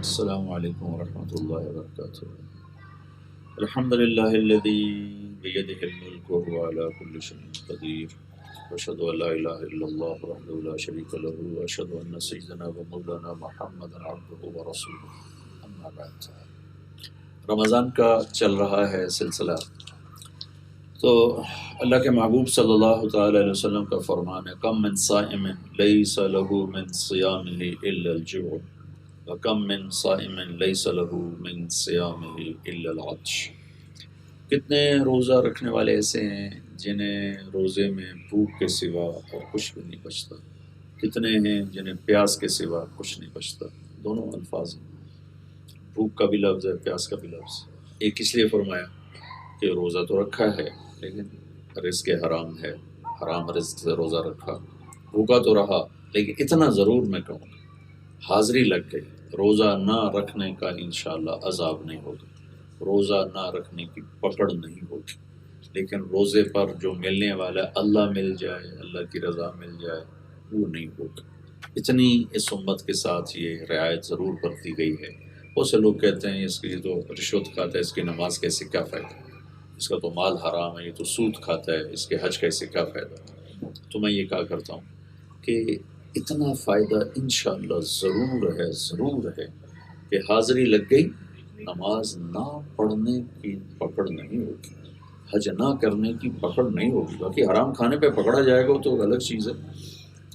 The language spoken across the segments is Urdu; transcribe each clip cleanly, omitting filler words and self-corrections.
السلام علیکم ورحمۃ اللہ وبرکاتہ۔ الحمد للہ الذی بیدہ الملک وهو علی کل شیء قدیر، واشهد ان لا الہ الا اللہ وحدہ لا شریک لہ، واشهد ان سیدنا و مولانا محمدا عبدہ ورسولہ، اما بعد۔ رمضان کا چل رہا ہے سلسلہ، تو اللہ کے محبوب صلی اللہ تعالی علیہ وسلم کا فرمان ہے، کم من صائم لیس له من صیامہ الا الجوع وَكَم مِّن صَائِمٍ لَيْسَ لَهُ مِن صِيَامِهِ إِلَّا الْعَطْشُ۔ کتنے روزہ رکھنے والے ایسے ہیں جنہیں روزے میں بھوک کے سوا اور کچھ بھی نہیں بچتا، کتنے ہیں جنہیں پیاس کے سوا کچھ نہیں بچتا۔ دونوں الفاظ ہیں، بھوک کا بھی لفظ ہے، پیاس کا بھی لفظ۔ ایک اس لیے فرمایا کہ روزہ تو رکھا ہے لیکن رزق حرام ہے، حرام رزق سے روزہ رکھا، بھوکا تو رہا لیکن اتنا ضرور میں کہوں گا، حاضری لگ گئی، روزہ نہ رکھنے کا انشاءاللہ عذاب نہیں ہوگا، روزہ نہ رکھنے کی پکڑ نہیں ہوگی، لیکن روزے پر جو ملنے والا ہے، اللہ مل جائے، اللہ کی رضا مل جائے، وہ نہیں ہوگا۔ اتنی اس امت کے ساتھ یہ رعایت ضرور برتی گئی ہے۔ بہت سے لوگ کہتے ہیں اس کی تو رشوت کھاتا ہے، اس کی نماز کیسے کیا فائدہ، اس کا تو مال حرام ہے، یہ تو سود کھاتا ہے، اس کے حج کیسے کیا فائدہ۔ تو میں یہ کہا کرتا ہوں کہ اتنا فائدہ انشاءاللہ ضرور ہے کہ حاضری لگ گئی، نماز نہ پڑھنے کی پکڑ نہیں ہوگی، حج نہ کرنے کی پکڑ نہیں ہوگی۔ باقی حرام کھانے پہ پکڑا جائے گا تو الگ چیز ہے،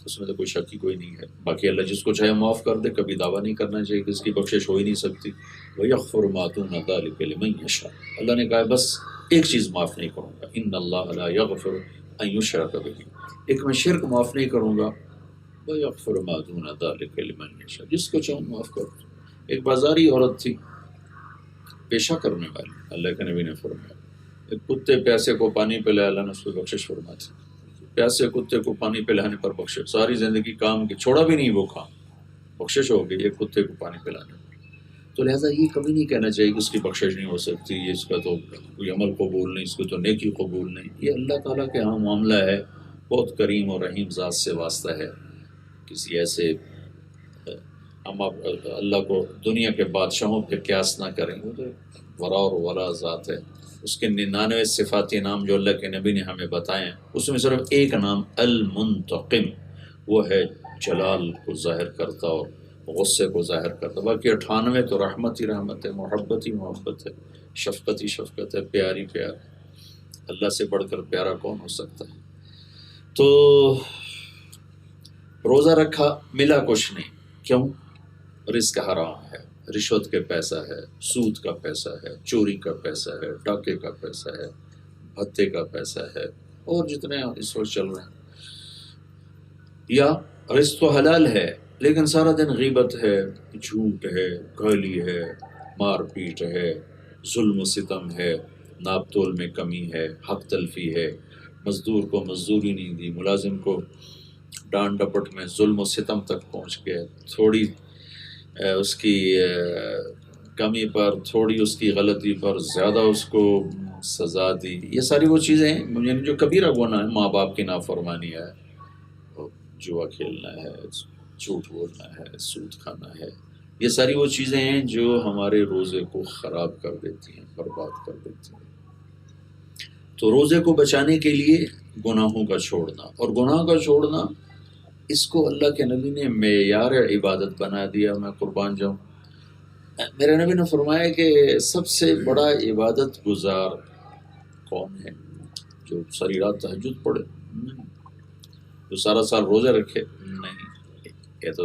اس میں تو کوئی شک ہی کوئی نہیں ہے۔ باقی اللہ جس کو چاہے معاف کر دے، کبھی دعویٰ نہیں کرنا چاہیے کہ اس کی بخشش ہو ہی نہیں سکتی۔ وَيَغْفِرُ مَا دُونَ ذَلِكَ لِمَن يَشَاءُ، اللہ نے کہا بس ایک چیز معاف نہیں کروں گا، ان اللہ لا یغفر ان یشرک بہ، ایک میں شرک معاف نہیں کروں گا، وَيَغْفِرُ مَا دُونَ ذَلِكَ لِمَن يَشَاءُ، جس کو چاہوں معاف کر دوں۔ ایک بازاری عورت تھی، پیشہ کرنے والی، اللہ کے نبی نے فرمایا ایک کتے پیاسے کو پانی پلایا، اللہ نے اس کو بخشش فرما دی۔ پیاسے کتے کو پانی پلانے پر بخشش، ساری زندگی کام کی چھوڑا بھی نہیں وہ کام، بخشش ہو گئی ایک کتے کو پانی پلانے پر۔ تو لہٰذا یہ کبھی نہیں کہنا چاہیے کہ اس کی بخشش نہیں ہو سکتی، یہ اس کا تو کوئی عمل قبول نہیں، اس کو تو نیکی قبول نہیں۔ یہ اللہ تعالیٰ کے ہاں معاملہ ہے، بہت کریم اور رحیم ذات سے واسطہ ہے۔ کسی ایسے ہم اللہ کو دنیا کے بادشاہوں پہ قیاس نہ کریں، وہ تو ورا اور ولا ذات ہے۔ اس کے 99 صفاتی نام جو اللہ کے نبی نے ہمیں بتائے ہیں، اس میں صرف ایک نام المنتقم، وہ ہے جلال کو ظاہر کرتا اور غصے کو ظاہر کرتا۔ باقی 98 تو رحمت ہی رحمت ہے، محبت ہی محبت ہے، شفقت ہی شفقت ہے، پیار ہی پیار ہے۔ اللہ سے بڑھ کر پیارا کون ہو سکتا ہے؟ تو روزہ رکھا، ملا کچھ نہیں، کیوں؟ رزق حرام ہے، رشوت کے پیسہ ہے، سود کا پیسہ ہے، چوری کا پیسہ ہے، ڈاکے کا پیسہ ہے، بھتے کا پیسہ ہے، اور جتنے اس وقت چل رہے ہیں۔ یا رزق تو حلال ہے لیکن سارا دن غیبت ہے، جھوٹ ہے، گالی ہے، مار پیٹ ہے، ظلم و ستم ہے، ناپ تول میں کمی ہے، حق تلفی ہے، مزدور کو مزدوری نہیں دی، ملازم کو ڈانٹ ڈپٹ میں ظلم و ستم تک پہنچ گئے، تھوڑی اس کی کمی پر، تھوڑی اس کی غلطی پر زیادہ اس کو سزا دی۔ یہ ساری وہ چیزیں یعنی جو کبیرہ گناہ ہے، ماں باپ کی نافرمانی ہے، جوا کھیلنا ہے، جھوٹ بولنا ہے، سود کھانا ہے، یہ ساری وہ چیزیں ہیں جو ہمارے روزے کو خراب کر دیتی ہیں، برباد کر دیتی ہیں۔ تو روزے کو بچانے کے لیے گناہوں کا چھوڑنا، اور گناہ کا چھوڑنا اس کو اللہ کے نبی نے معیار عبادت بنا دیا۔ میں قربان جاؤں، میرے نبی نے فرمایا کہ سب سے بڑا عبادت گزار کون ہے؟ جو ساری رات تہجد پڑھے؟ نہیں۔ جو سارا سال روزے رکھے؟ نہیں۔ یہ تو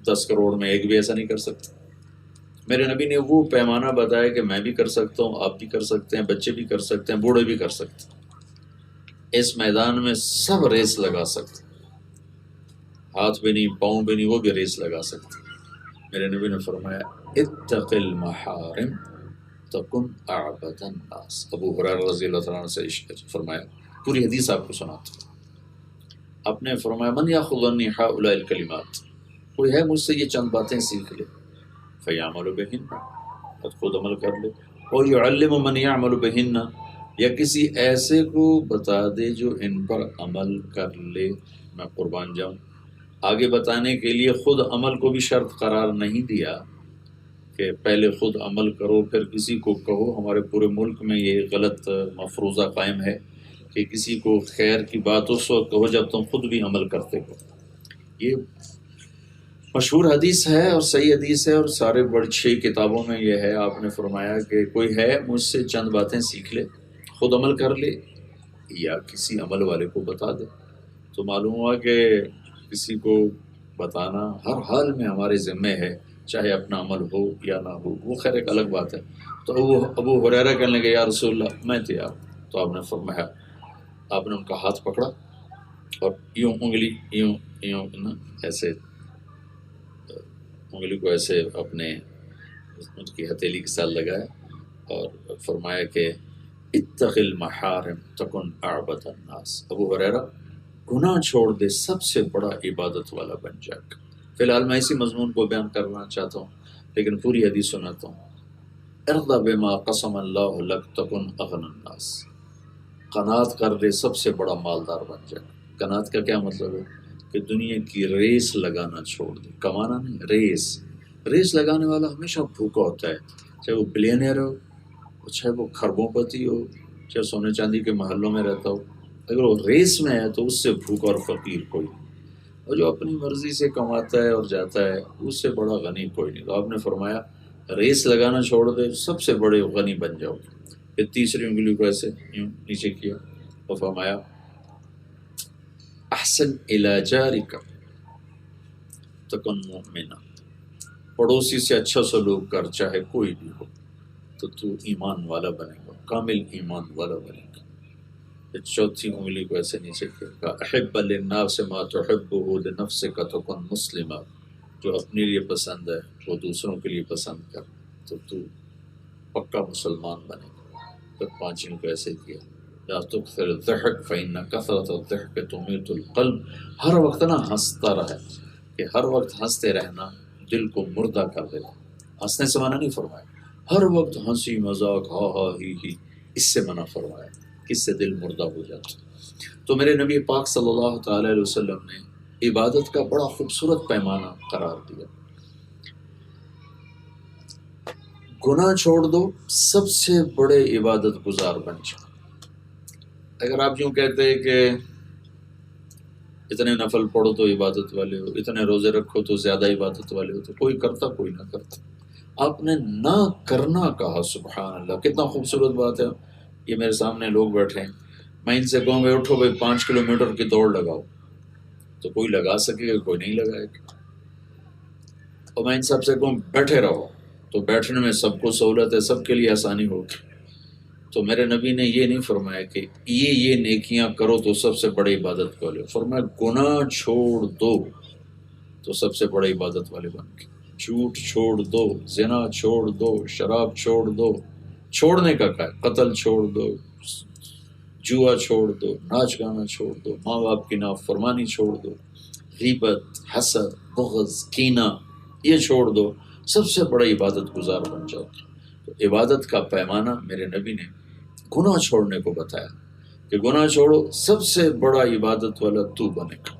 10 کروڑ میں ایک بھی ایسا نہیں کر سکتا۔ میرے نبی نے وہ پیمانہ بتایا کہ میں بھی کر سکتا ہوں، آپ بھی کر سکتے ہیں، بچے بھی کر سکتے ہیں، بوڑھے بھی کر سکتے ہیں۔ اس میدان میں سب ریس لگا سکتے، ہاتھ بھی نہیں، پاؤں بھی نہیں، وہ بھی ریس لگا سکتے۔ میرے نبی نے فرمایا اتق المحارم تکن اعبد الناس۔ ابو ہریرہ رضی اللہ تعالیٰ عنہ سے فرمایا، پوری حدیث آپ کو سناتا ہوں۔ آپ نے فرمایا من یاخذ عنی ہؤلاء الکلمات، کوئی ہے مجھ سے یہ چند باتیں سیکھ لے، فیعمل بہن، خود عمل کر لے، اور یعلم من یعمل بہن، یا کسی ایسے کو بتا دے جو ان پر عمل کر لے۔ میں قربان جاؤں، آگے بتانے کے لیے خود عمل کو بھی شرط قرار نہیں دیا کہ پہلے خود عمل کرو پھر کسی کو کہو. ہمارے پورے ملک میں یہ غلط مفروضہ قائم ہے کہ کسی کو خیر کی بات اس وقت کہو جب تم خود بھی عمل کرتے ہو. یہ مشہور حدیث ہے اور صحیح حدیث ہے اور سارے بڑی 6 کتابوں میں یہ ہے. آپ نے فرمایا کہ کوئی ہے مجھ سے چند باتیں سیکھ لے، خود عمل کر لے یا کسی عمل والے کو بتا دے. تو معلوم ہوا کہ کسی کو بتانا ہر حال میں ہمارے ذمے ہے، چاہے اپنا عمل ہو یا نہ ہو، وہ خیر ایک الگ بات ہے. تو ابو ہریرہ کہنے لگے یا رسول اللہ میں تیار. تو آپ نے فرمایا، آپ نے ان کا ہاتھ پکڑا اور یوں انگلی یوں نا ایسے انگلی کو ایسے اپنے ان کی ہتھیلی کے ساتھ لگایا اور فرمایا کہ اتق المحارم تکن اعبد الناس. ابو ہریرہ گناہ چھوڑ دے سب سے بڑا عبادت والا بن جائے گا. فی الحال میں اسی مضمون کو بیان کرنا چاہتا ہوں لیکن پوری حدیث سناتا ہوں. ارض بما قسم اللہ لک تکن اغنى الناس. قناعت کر دے سب سے بڑا مالدار بن جائے. قناعت کا کیا مطلب ہے؟ کہ دنیا کی ریس لگانا چھوڑ دے. کمانا نہیں، ریس لگانے والا ہمیشہ بھوکا ہوتا ہے، چاہے وہ بلینئر ہو، چاہے وہ خربوں پتی ہو، چاہے سونے چاندی کے محلوں میں رہتا ہو. اگر وہ ریس میں ہے تو اس سے بھوکا اور فقیر کوئی نہیں. اور جو اپنی مرضی سے کماتا ہے اور جاتا ہے اس سے بڑا غنی کوئی نہیں. تو آپ نے فرمایا ریس لگانا چھوڑ دے سب سے بڑے غنی بن جاؤ. پھر تیسری انگلی کو ایسے یوں نیچے کیا اور فرمایا احسن الی جارک تکن مؤمنا. پڑوسی سے اچھا سلوک کر چاہے کوئی بھی ہو تو ایمان والا بنے گا، کامل ایمان والا بنے گا. پھر چوتھی انگلی کو ایسے نیچے کیا احب للناس ما تحبه لنفسک تکن مسلما. جو اپنے لیے پسند ہے وہ دوسروں کے لیے پسند کر تو پکا مسلمان بنے گا. پھر پانچویں کو ایسے کیا لا تکثر الضحک فإن کثرة الضحک تمیت القلب. ہر وقت نا ہنستا رہے کہ ہر وقت ہنستے رہنا دل کو مردہ کر دیتا. ہنسنے سے منع نہیں فرمایا، ہر وقت ہنسی مذاق ہا ہا ہی اس سے منع فرمایا، اس سے دل مردہ ہو جاتا. تو میرے نبی پاک صلی اللہ تعالی علیہ وسلم نے عبادت کا بڑا خوبصورت پیمانہ قرار دیا. گناہ چھوڑ دو سب سے بڑے عبادت گزار بن جاؤ. اگر آپ یوں کہتے ہیں کہ اتنے نفل پڑھو تو عبادت والے ہو، اتنے روزے رکھو تو زیادہ عبادت والے ہو، تو کوئی کرتا کوئی نہ کرتا. آپ نے نہ کرنا کہا. سبحان اللہ، کتنا خوبصورت بات ہے. یہ میرے سامنے لوگ بیٹھے ہیں، میں ان سے کہوں گے اٹھو بھائی 5 کلومیٹر کی دوڑ لگاؤ تو کوئی لگا سکے گا، کوئی نہیں لگائے گا. اور میں ان سب سے کہوں بیٹھے رہو تو بیٹھنے میں سب کو سہولت ہے، سب کے لیے آسانی ہوگی. تو میرے نبی نے یہ نہیں فرمایا کہ یہ نیکیاں کرو تو سب سے بڑی عبادت والے. فرمایا گناہ چھوڑ دو تو سب سے بڑے عبادت والے بن کے. جھوٹ چھوڑ دو، زنا چھوڑ دو، شراب چھوڑ دو. چھوڑنے کا کیا ہے؟ قتل چھوڑ دو، جوا چھوڑ دو، ناچ گانا چھوڑ دو، ماں باپ کی نافرمانی چھوڑ دو، غیبت، حسد، بغض، کینہ یہ چھوڑ دو، سب سے بڑا عبادت گزار بن جاؤ. تو عبادت کا پیمانہ میرے نبی نے گناہ چھوڑنے کو بتایا کہ گناہ چھوڑو سب سے بڑا عبادت والا تو بنے گا.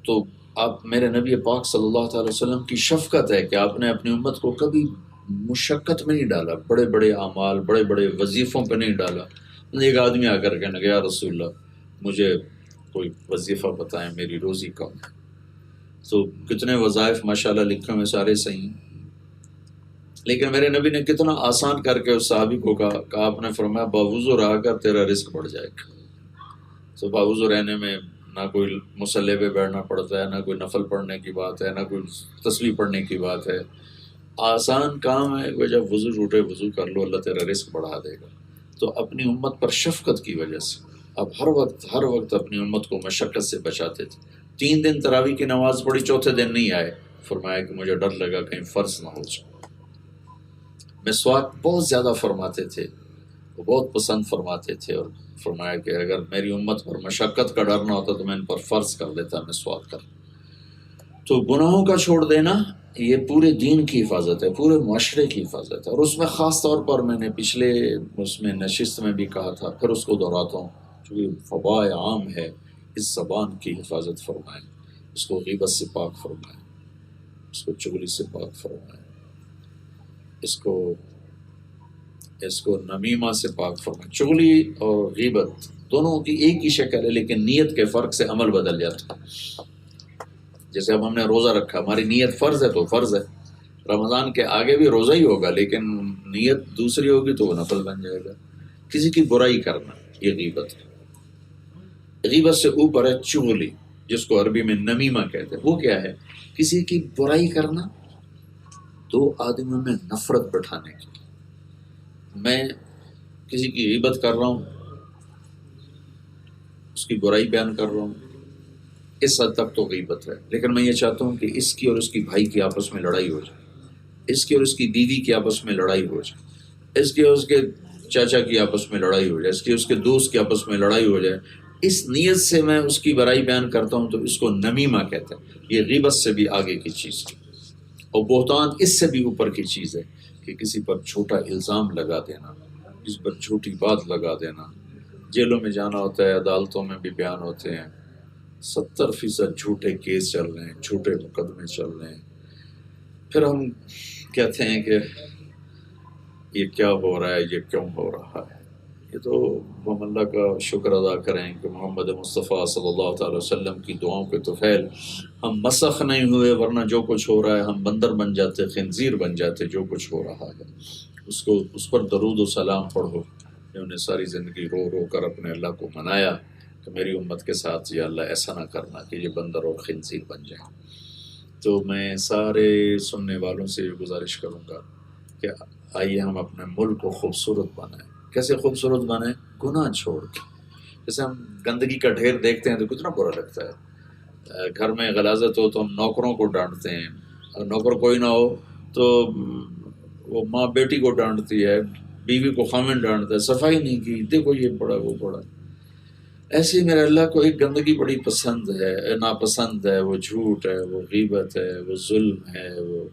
تو آپ میرے نبی پاک صلی اللہ تعالی وسلم کی شفقت ہے کہ آپ نے اپنی امت کو کبھی مشقت میں نہیں ڈالا، بڑے بڑے اعمال بڑے بڑے وظیفوں پہ نہیں ڈالا. ایک آدمی آ کر کہنے لگا یا رسول اللہ مجھے کوئی وظیفہ بتائیں، میری روزی کم ہے. تو کتنے وظائف ماشاءاللہ لکھے ہوئے سارے صحیح ہیں، لیکن میرے نبی نے کتنا آسان کر کے اس صحابی کو کہا آپ نے فرمایا باوضو رہا کر تیرا رزق بڑھ جائے گا. تو باوضو رہنے میں نہ کوئی مصلی پہ بیٹھنا پڑتا ہے، نہ کوئی نفل پڑھنے کی بات ہے، نہ کوئی تسبیح پڑھنے کی بات ہے. آسان کام ہے کہ جب وضو ٹوٹے وضو کر لو، اللہ تیرا رزق بڑھا دے گا. تو اپنی امت پر شفقت کی وجہ سے اب ہر وقت اپنی امت کو مشقت سے بچاتے تھے. 3 دن تراویح کی نماز پڑھی، چوتھے دن نہیں آئے. فرمایا کہ مجھے ڈر لگا کہیں فرض نہ ہو جائے. مسواک بہت زیادہ فرماتے تھے، وہ بہت پسند فرماتے تھے، اور فرمایا کہ اگر میری امت پر مشقت کا ڈر نہ ہوتا تو میں ان پر فرض کر دیتا مسواک کر. تو گناہوں کا چھوڑ دینا یہ پورے دین کی حفاظت ہے، پورے معاشرے کی حفاظت ہے. اور اس میں خاص طور پر میں نے پچھلے اس میں نشست میں بھی کہا تھا، پھر اس کو دہراتا ہوں چونکہ وبا عام ہے اس زبان کی حفاظت فرمائے، اس کو غیبت سے پاک فرمائے، اس کو چغلی سے پاک فرمائے، اس کو نمیمہ سے پاک فرمائے۔ چغلی اور غیبت دونوں کی ایک ہی شکل ہے، لیکن نیت کے فرق سے عمل بدل جاتا ہے۔ جیسے اب ہم نے روزہ رکھا، ہماری نیت فرض ہے تو فرض ہے، رمضان کے آگے بھی روزہ ہی ہوگا، لیکن نیت دوسری ہوگی تو وہ نفل بن جائے گا۔ کسی کی برائی کرنا یہ غیبت ہے۔ غیبت سے اوپر ہے چغلی، جس کو عربی میں نمیمہ کہتے ہیں۔ وہ کیا ہے؟ کسی کی برائی کرنا، دو آدمیوں میں نفرت بٹھانے کی۔ میں کسی کی غیبت کر رہا ہوں، اس کی برائی بیان کر رہا ہوں، اس حد تک تو غیبت ہے، لیکن میں یہ چاہتا ہوں کہ اس کی اور اس کی بھائی کی آپس میں لڑائی ہو جائے، اس کی اور اس کی بیوی کی آپس میں لڑائی ہو جائے، اس کی اور اس کے چاچا کی آپس میں لڑائی ہو جائے، اس کی اس کے دوست کی آپس میں لڑائی ہو جائے، اس نیت سے میں اس کی برائی بیان کرتا ہوں تو اس کو نمیمہ کہتے ہیں۔ یہ غیبت سے بھی آگے کی چیز ہے، اور بہتان اس سے بھی اوپر کی چیز ہے کہ کسی پر جھوٹا الزام لگا دینا، کسی پر جھوٹی بات لگا دینا۔ جیلوں میں جانا ہوتا ہے، عدالتوں میں بھی بیان ہوتے ہیں، 70% جھوٹے کیس چل رہے ہیں، جھوٹے مقدمے چل رہے ہیں، پھر ہم کہتے ہیں کہ یہ کیا ہو رہا ہے، یہ کیوں ہو رہا ہے۔ یہ تو ہم اللہ کا شکر ادا کریں کہ محمد مصطفیٰ صلی اللہ تعالی وسلم کی دعاؤں کے طفیل ہم مسخ نہیں ہوئے، ورنہ جو کچھ ہو رہا ہے ہم بندر بن جاتے، خنزیر بن جاتے۔ جو کچھ ہو رہا ہے اس پر درود و سلام پڑھو، انہوں نے ساری زندگی رو رو کر اپنے اللہ کو منایا کہ میری امت کے ساتھ یا اللہ ایسا نہ کرنا کہ یہ بندر اور خنزیر بن جائیں۔ تو میں سارے سننے والوں سے یہ گزارش کروں گا کہ آئیے ہم اپنے ملک کو خوبصورت بنائیں۔ کیسے خوبصورت بنائیں؟ گناہ چھوڑ کے۔ جیسے ہم گندگی کا ڈھیر دیکھتے ہیں تو کتنا برا لگتا ہے۔ گھر میں غلاظت ہو تو ہم نوکروں کو ڈانٹتے ہیں، اور نوکر کوئی نہ ہو تو وہ ماں بیٹی کو ڈانٹتی ہے، بیوی کو خامن ڈانٹتا ہے، صفائی نہیں کی، دیکھو یہ پڑا وہ پڑا۔ ایسے میرے اللہ کو ایک گندگی بڑی پسند ہے، ناپسند ہے، وہ جھوٹ ہے، وہ غیبت ہے، وہ ظلم ہے، وہ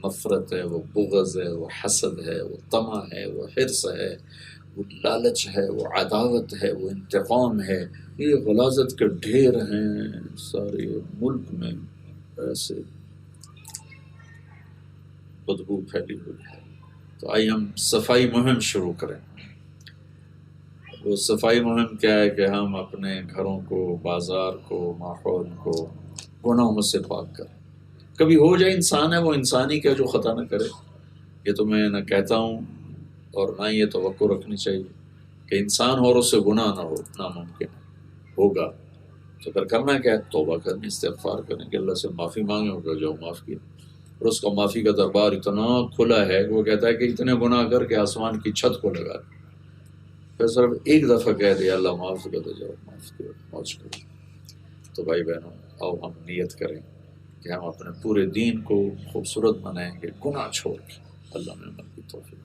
نفرت ہے، وہ بغض ہے، وہ حسد ہے، وہ طمع ہے، وہ حرص ہے، وہ لالچ ہے، وہ عداوت ہے، وہ انتقام ہے۔ یہ غلاظت کے ڈھیر ہیں سارے ملک میں، ایسے بدبو پھیلی ہوئی ہے۔ تو آئیے ہم صفائی مہم شروع کریں۔ وہ صفائی مہم کیا ہے کہ ہم اپنے گھروں کو، بازار کو، ماحول کو گناہوں سے پاک کریں۔ کبھی ہو جائے، انسان ہے وہ انسان ہی کیا جو خطا نہ کرے۔ یہ تو میں نہ کہتا ہوں اور نہ یہ توقع رکھنی چاہیے کہ انسان ہو اور اس سے گناہ نہ ہو، ناممکن ہے۔ ہوگا تو پھر کرنا کیا ہے؟ توبہ کرنی، استغفار کریں کہ اللہ سے معافی مانگیں، ہوگا جو معاف کیا۔ اور اس کا معافی کا دربار اتنا کھلا ہے کہ وہ کہتا ہے کہ اتنے گناہ کر کے آسمان کی چھت کو لگا دے۔ پھر صرف ایک دفعہ کہہ دیا اللہ معاف کر دے، جاؤ معاف کر موج کرو۔ تو بھائی بہنوں، آؤ ہم نیت کریں کہ ہم اپنے پورے دین کو خوبصورت بنائیں گے گناہ چھوڑ کے۔ اللہ میں عمل کی توفیق۔